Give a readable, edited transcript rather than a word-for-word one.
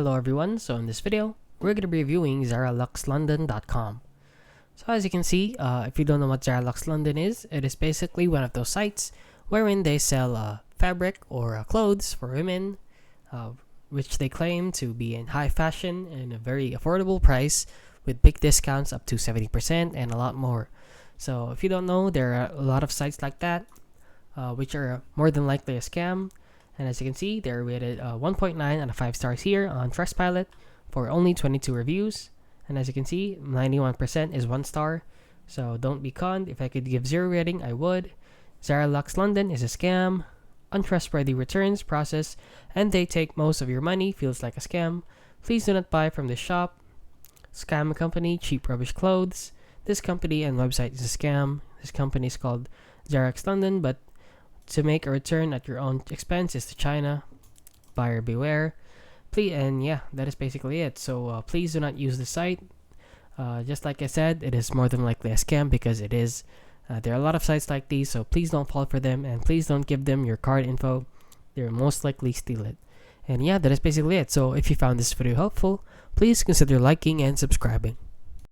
Hello everyone, so in this video, we're going to be reviewing ZaraLuxLondon.com. So as you can see, if you don't know what Zara Lux London is, it is basically one of those sites wherein they sell fabric or clothes for women, which they claim to be in high fashion and a very affordable price with big discounts up to 70% and a lot more. So if you don't know, there are a lot of sites like that, which are more than likely a scam. And as you can see, they're rated 1.9 out of 5 stars here on Trustpilot for only 22 reviews. And as you can see, 91% is 1 star. So don't be conned. If I could give 0 rating, I would. Zara Lux London is a scam, untrustworthy returns process, and they take most of your money. Feels like a scam. Please do not buy from this shop. Scam company, cheap rubbish clothes. This company and website is a scam. This company is called Zara Lux London, but to make a return at your own expense is to China. Buyer beware. Please, and yeah, that is basically it. So please do not use the site. Just like I said, it is more than likely a scam because it is. There are a lot of sites like these, so please don't fall for them and please don't give them your card info. They'll most likely steal it. And yeah, that is basically it. So if you found this video helpful, please consider liking and subscribing.